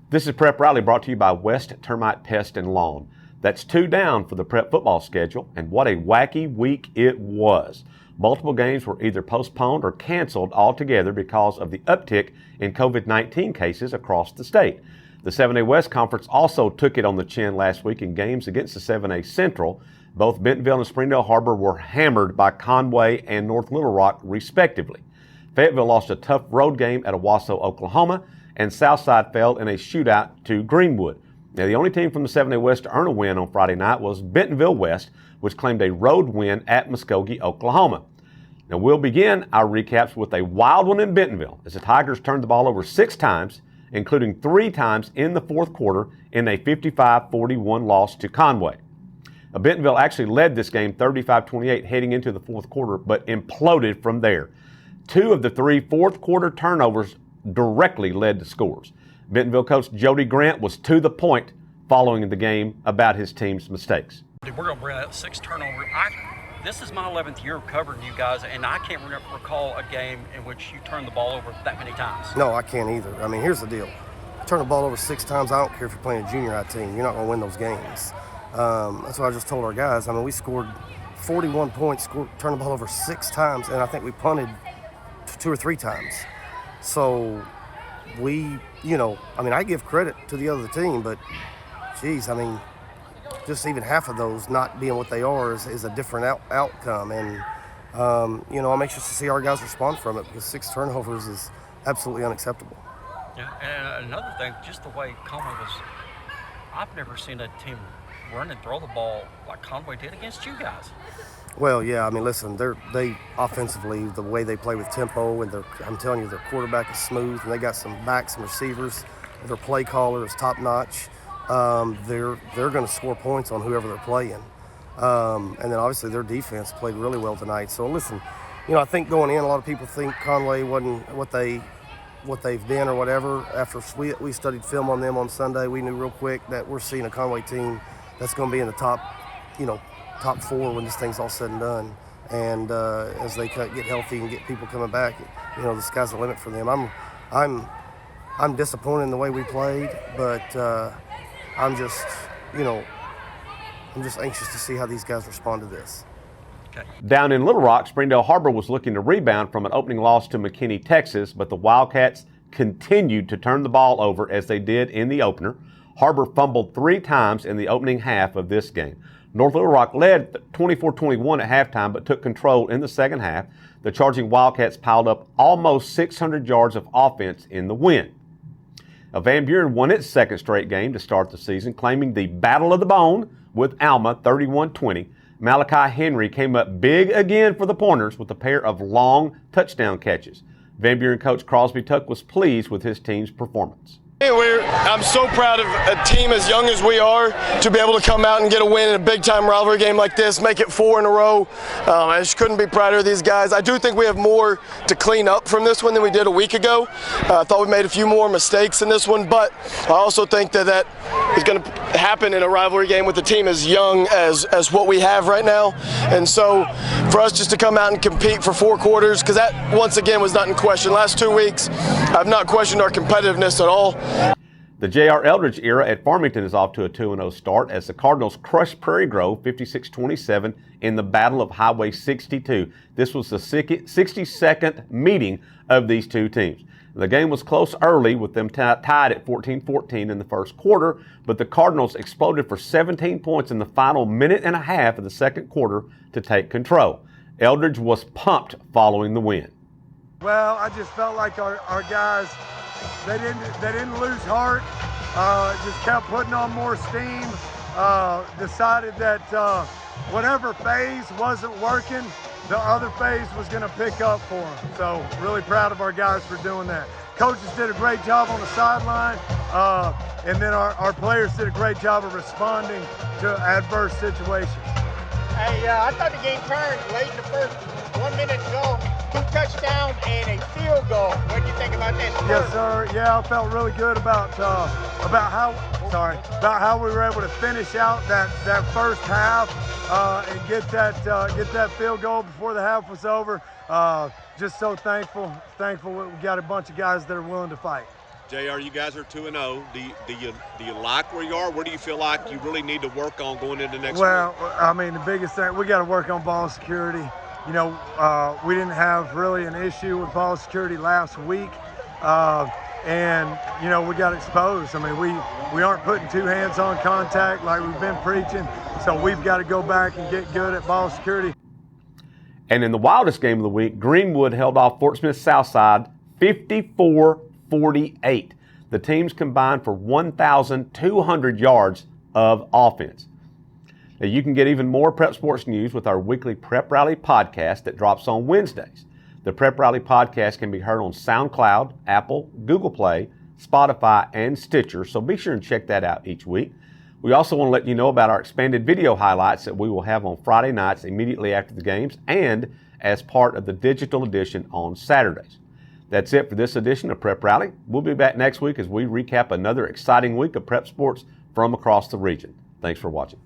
This is Prep Rally brought to you by West Termite Pest and Lawn. That's 2 down for the Prep football schedule, and what a wacky week it was. Multiple games were either postponed or canceled altogether because of the uptick in COVID-19 cases across the state. The 7A West Conference also took it on the chin last week in games against the 7A Central. Both Bentonville and Springdale Harbor were hammered by Conway and North Little Rock, respectively. Fayetteville lost a tough road game at Owasso, Oklahoma, and Southside fell in a shootout to Greenwood. Now, the only team from the 7A West to earn a win on Friday night was Bentonville West, which claimed a road win at Muskogee, Oklahoma. Now, we'll begin our recaps with a wild one in Bentonville as the Tigers turned the ball over 6 times, including 3 times in the fourth quarter in a 55-41 loss to Conway. Now, Bentonville actually led this game 35-28 heading into the fourth quarter, but imploded from there. 2 of the 3 fourth quarter turnovers directly led to scores. Bentonville coach Jody Grant was to the point following the game about his team's mistakes. We're going to bring up 6 turnovers. This is my 11th year of covering you guys, and I can't recall a game in which you turned the ball over that many times. No, I can't either. I mean, here's the deal. Turn the ball over 6 times, I don't care if you're playing a junior high team. You're not going to win those games. That's what I just told our guys. I mean, we scored 41 points, turned the ball over 6 times, and I think we punted 2 or 3 times. So I give credit to the other team, but geez, I mean, just even half of those not being what they are is a different outcome. And, I'm anxious to see our guys respond from it because 6 turnovers is absolutely unacceptable. Yeah, and another thing, just the way Conway was, I've never seen a team run and throw the ball like Conway did against you guys. Well, yeah, I mean, listen, they offensively, the way they play with tempo, and I'm telling you, their quarterback is smooth, and they got some backs and receivers. Their play caller is top notch. They're going to score points on whoever they're playing. And then obviously their defense played really well tonight. So listen, I think going in, a lot of people think Conway wasn't what they've been or whatever. After we studied film on them on Sunday, we knew real quick that we're seeing a Conway team that's going to be in the top 4 when this thing's all said and done. And as they get healthy and get people coming back, the sky's the limit for them. I'm disappointed in the way we played, but I'm just anxious to see how these guys respond to this. Okay. Down in Little Rock, Springdale Harbor was looking to rebound from an opening loss to McKinney, Texas, but the Wildcats continued to turn the ball over as they did in the opener. Harbor fumbled 3 times in the opening half of this game. North Little Rock led 24-21 at halftime, but took control in the second half. The charging Wildcats piled up almost 600 yards of offense in the win. Now, Van Buren won its 2nd straight game to start the season, claiming the Battle of the Bone with Alma 31-20. Malachi Henry came up big again for the Pointers with a pair of long touchdown catches. Van Buren coach Crosby Tuck was pleased with his team's performance. I'm so proud of a team as young as we are to be able to come out and get a win in a big-time rivalry game like this, make it 4 in a row. I just couldn't be prouder of these guys. I do think we have more to clean up from this one than we did a week ago. I thought we made a few more mistakes in this one, but I also think that is going to happen in a rivalry game with a team as young as what we have right now. And so for us just to come out and compete for 4 quarters, because that, once again, was not in question. Last 2 weeks, I've not questioned our competitiveness at all. The J.R. Eldridge era at Farmington is off to a 2-0 start as the Cardinals crushed Prairie Grove 56-27 in the Battle of Highway 62. This was the 62nd meeting of these 2 teams. The game was close early with them tied at 14-14 in the first quarter, but the Cardinals exploded for 17 points in the final minute and a half of the second quarter to take control. Eldridge was pumped following the win. Well, I just felt like our guys, they didn't lose heart, just kept putting on more steam, decided that whatever phase wasn't working, the other phase was going to pick up for them. So really proud of our guys for doing that. Coaches did a great job on the sideline, and then our players did a great job of responding to adverse situations. Hey, I thought the game turned late in the first 1 minute ago. 2 touchdowns and a field goal. What do you think about that? Yes, sir. Yeah, I felt really good about how we were able to finish out that first half and get that field goal before the half was over. Just so thankful we got a bunch of guys that are willing to fight. JR, you guys are 2-0. Do you like where you are? Where do you feel like you really need to work on going into next week? Well, I mean, the biggest thing, we got to work on ball security. You know, we didn't have really an issue with ball security last week. And, you know, we got exposed. I mean, we aren't putting two hands on contact like we've been preaching. So we've got to go back and get good at ball security. And in the wildest game of the week, Greenwood held off Fort Smith Southside 54-48. The teams combined for 1,200 yards of offense. Now, you can get even more prep sports news with our weekly Prep Rally podcast that drops on Wednesdays. The Prep Rally podcast can be heard on SoundCloud, Apple, Google Play, Spotify, and Stitcher, so be sure and check that out each week. We also want to let you know about our expanded video highlights that we will have on Friday nights immediately after the games and as part of the digital edition on Saturdays. That's it for this edition of Prep Rally. We'll be back next week as we recap another exciting week of prep sports from across the region. Thanks for watching.